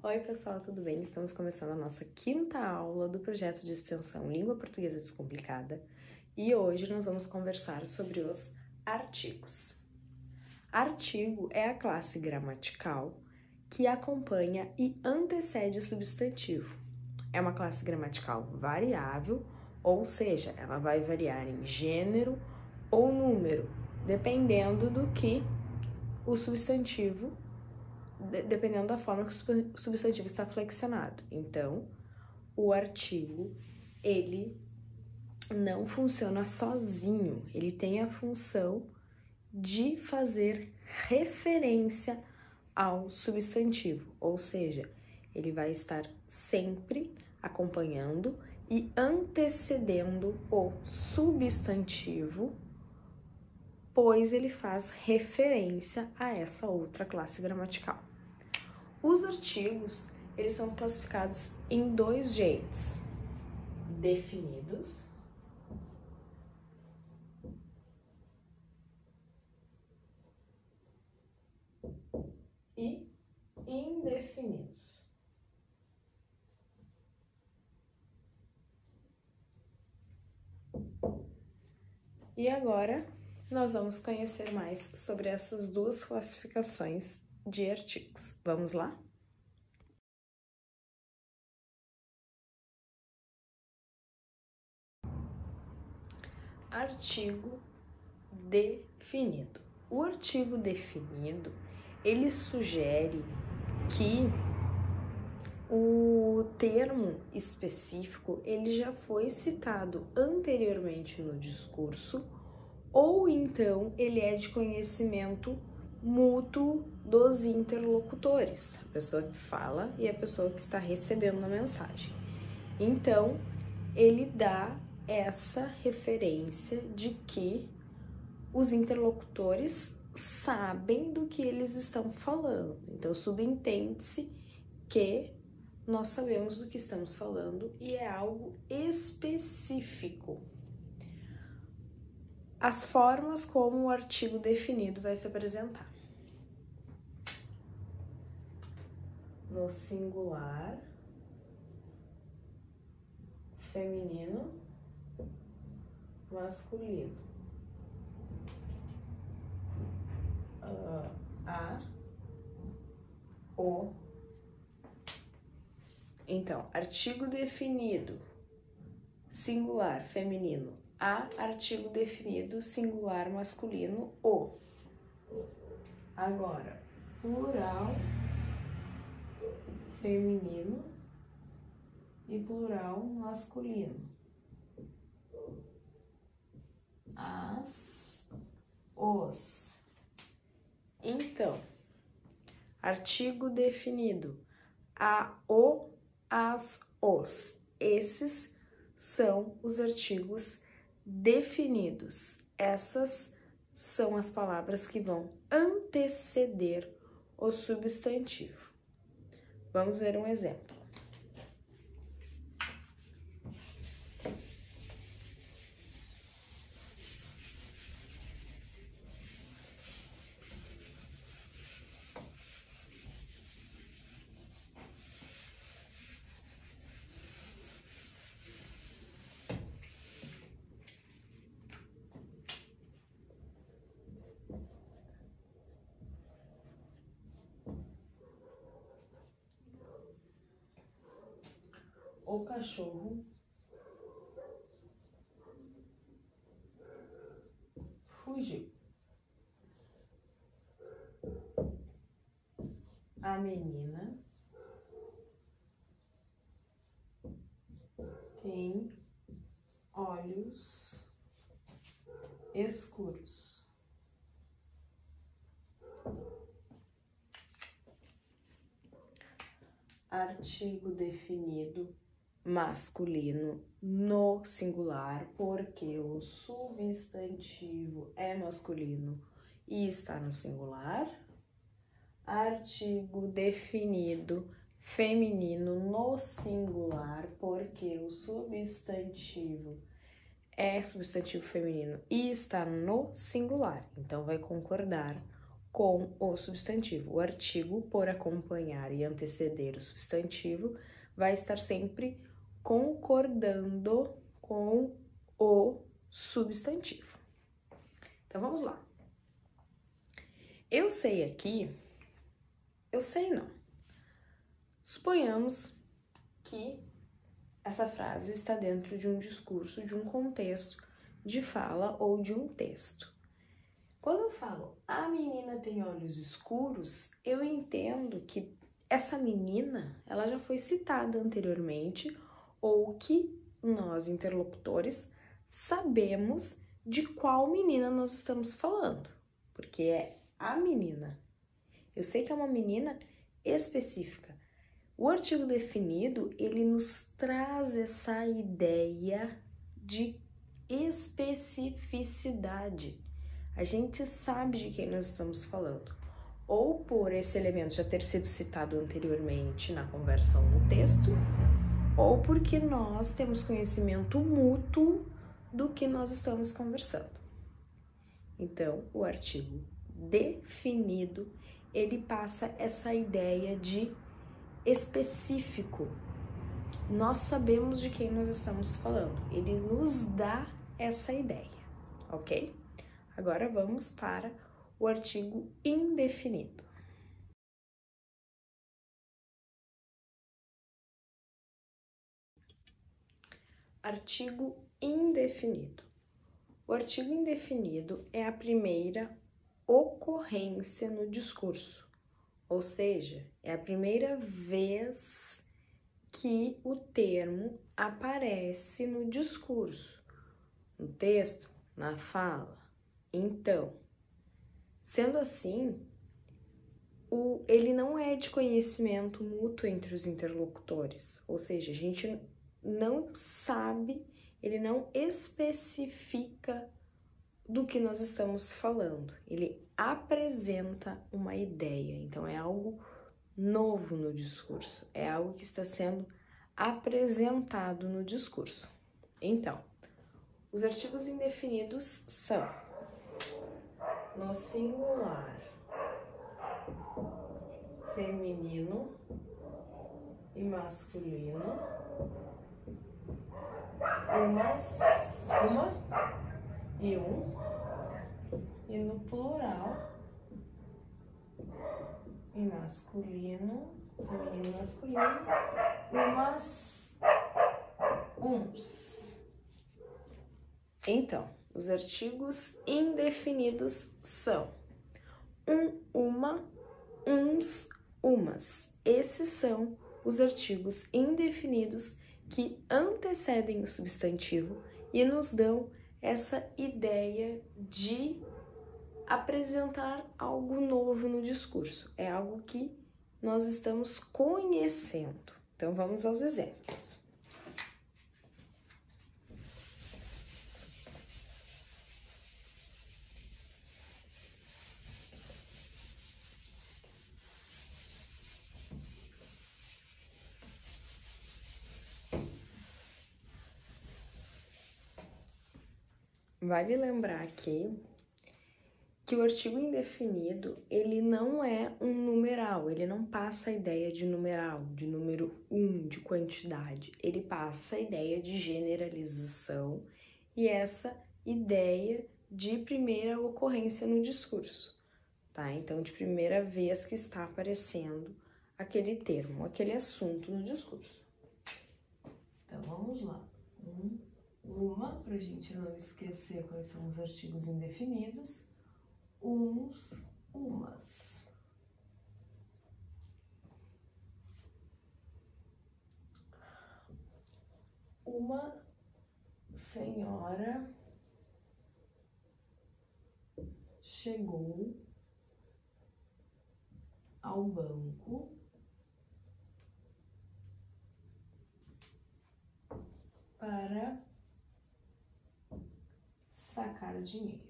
Oi, pessoal, tudo bem? Estamos começando a nossa quinta aula do projeto de extensão Língua Portuguesa Descomplicada e hoje nós vamos conversar sobre os artigos. Artigo é a classe gramatical que acompanha e antecede o substantivo. É uma classe gramatical variável, ou seja, ela vai variar em gênero ou número, dependendo do que o substantivo dependendo da forma que o substantivo está flexionado. Então, o artigo, ele não funciona sozinho, ele tem a função de fazer referência ao substantivo, ou seja, ele vai estar sempre acompanhando e antecedendo o substantivo, pois ele faz referência a essa outra classe gramatical. Os artigos, eles são classificados em dois jeitos: definidos e indefinidos. E agora nós vamos conhecer mais sobre essas duas classificações de artigos. Vamos lá? Artigo definido. O artigo definido, ele sugere que o termo específico, ele já foi citado anteriormente no discurso, ou então ele é de conhecimento mútuo dos interlocutores, a pessoa que fala e a pessoa que está recebendo a mensagem. Então, ele dá essa referência de que os interlocutores sabem do que eles estão falando. Então, subentende-se que nós sabemos do que estamos falando e é algo específico. As formas como o artigo definido vai se apresentar: no singular, feminino, masculino. A, o. Então, artigo definido, singular, feminino, a, artigo definido, singular, masculino, o. Agora, plural, feminino e plural, masculino. As, os. Então, artigo definido, a, o, as, os. Esses são os artigos definidos. Essas são as palavras que vão anteceder o substantivo. Vamos ver um exemplo. O cachorro fugiu. A menina tem olhos escuros. Artigo definido masculino no singular, porque o substantivo é masculino e está no singular. Artigo definido feminino no singular, porque o substantivo é substantivo feminino e está no singular. Então, vai concordar com o substantivo. O artigo, por acompanhar e anteceder o substantivo, vai estar sempre concordando com o substantivo. Então, vamos lá. Eu sei aqui, eu sei não. Suponhamos que essa frase está dentro de um discurso, de um contexto de fala ou de um texto. Quando eu falo, a menina tem olhos escuros, eu entendo que essa menina, ela já foi citada anteriormente ou que nós, interlocutores, sabemos de qual menina nós estamos falando, porque é a menina. Eu sei que é uma menina específica. O artigo definido, ele nos traz essa ideia de especificidade. A gente sabe de quem nós estamos falando, ou por esse elemento já ter sido citado anteriormente na conversa ou no texto, ou porque nós temos conhecimento mútuo do que nós estamos conversando. Então, o artigo definido, ele passa essa ideia de específico. Nós sabemos de quem nós estamos falando. Ele nos dá essa ideia, ok? Agora vamos para o artigo indefinido. Artigo indefinido. O artigo indefinido é a primeira ocorrência no discurso, ou seja, é a primeira vez que o termo aparece no discurso, no texto, na fala. Então, sendo assim, ele não é de conhecimento mútuo entre os interlocutores, ou seja, a gente não sabe, ele não especifica do que nós estamos falando, ele apresenta uma ideia, então é algo novo no discurso, é algo que está sendo apresentado no discurso. Então, os artigos indefinidos são no singular, feminino e masculino, uma e um, e no plural, e masculino, feminino e masculino, umas, uns. Então, os artigos indefinidos são uma, uns, umas. Esses são os artigos indefinidos que antecedem o substantivo e nos dão essa ideia de apresentar algo novo no discurso. É algo que nós estamos conhecendo. Então, vamos aos exemplos. Vale lembrar aqui que o artigo indefinido, ele não é um numeral, ele não passa a ideia de numeral, de número 1, de quantidade. Ele passa a ideia de generalização e essa ideia de primeira ocorrência no discurso, tá? Então, de primeira vez que está aparecendo aquele termo, aquele assunto no discurso. Então, vamos lá. Uma, para a gente não esquecer quais são os artigos indefinidos. Uns, umas. Uma senhora chegou ao banco para sacar dinheiro.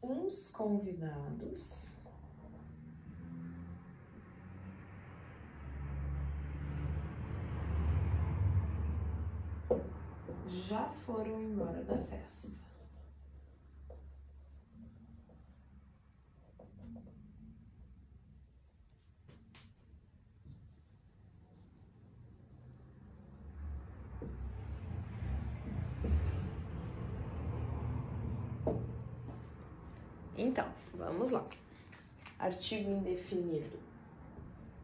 Uns convidados já foram embora da festa. Então, vamos lá. Artigo indefinido,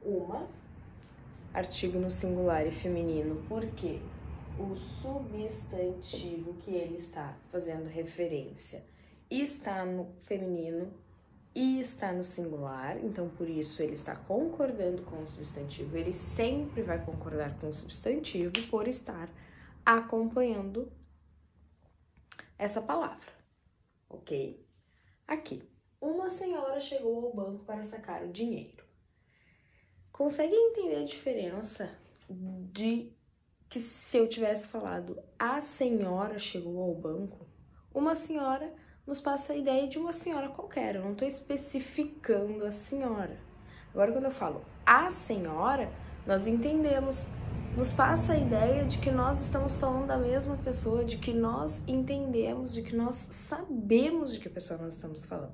uma. Artigo no singular e feminino, porque o substantivo que ele está fazendo referência está no feminino e está no singular, então por isso ele está concordando com o substantivo, ele sempre vai concordar com o substantivo por estar acompanhando essa palavra, ok? Aqui, uma senhora chegou ao banco para sacar o dinheiro. Consegue entender a diferença de que se eu tivesse falado a senhora chegou ao banco? Uma senhora nos passa a ideia de uma senhora qualquer, eu não estou especificando a senhora. Agora, quando eu falo a senhora, nós entendemos, nos passa a ideia de que nós estamos falando da mesma pessoa, de que nós entendemos, de que nós sabemos de que pessoa nós estamos falando.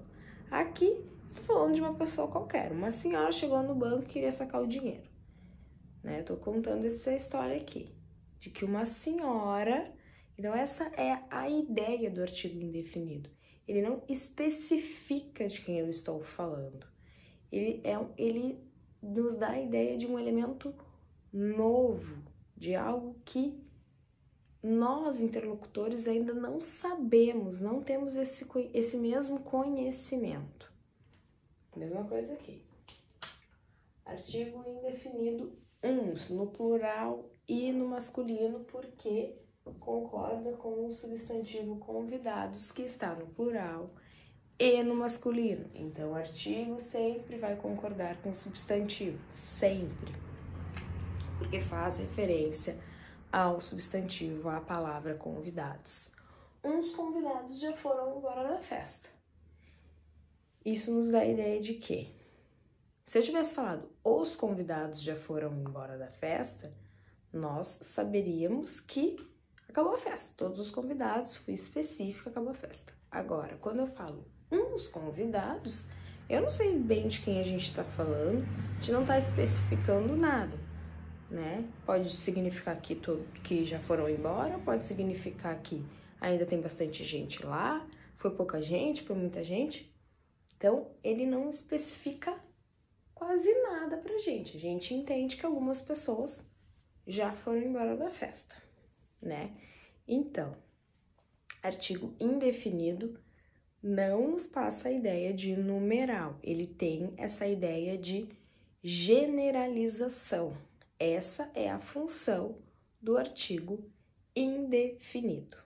Aqui, tô falando de uma pessoa qualquer, uma senhora chegou no banco e queria sacar o dinheiro, né? Eu tô contando essa história aqui, de que uma senhora, então essa é a ideia do artigo indefinido. Ele não especifica de quem eu estou falando. Ele nos dá a ideia de um elemento novo, de algo que nós, interlocutores, ainda não sabemos, não temos esse mesmo conhecimento. Mesma coisa aqui. Artigo indefinido uns, no plural e no masculino, porque concorda com o substantivo convidados, que está no plural e no masculino. Então, o artigo sempre vai concordar com o substantivo, sempre. Porque faz referência ao substantivo, à palavra convidados. Uns convidados já foram embora da festa. Isso nos dá a ideia de que, se eu tivesse falado os convidados já foram embora da festa, nós saberíamos que acabou a festa. Todos os convidados, fui específica, acabou a festa. Agora, quando eu falo uns convidados, eu não sei bem de quem a gente está falando, a gente não está especificando nada, né? Pode significar que já foram embora, pode significar que ainda tem bastante gente lá, foi pouca gente, foi muita gente. Então, ele não especifica quase nada pra gente. A gente entende que algumas pessoas já foram embora da festa, né? Então, artigo indefinido não nos passa a ideia de numeral, ele tem essa ideia de generalização. Essa é a função do artigo indefinido.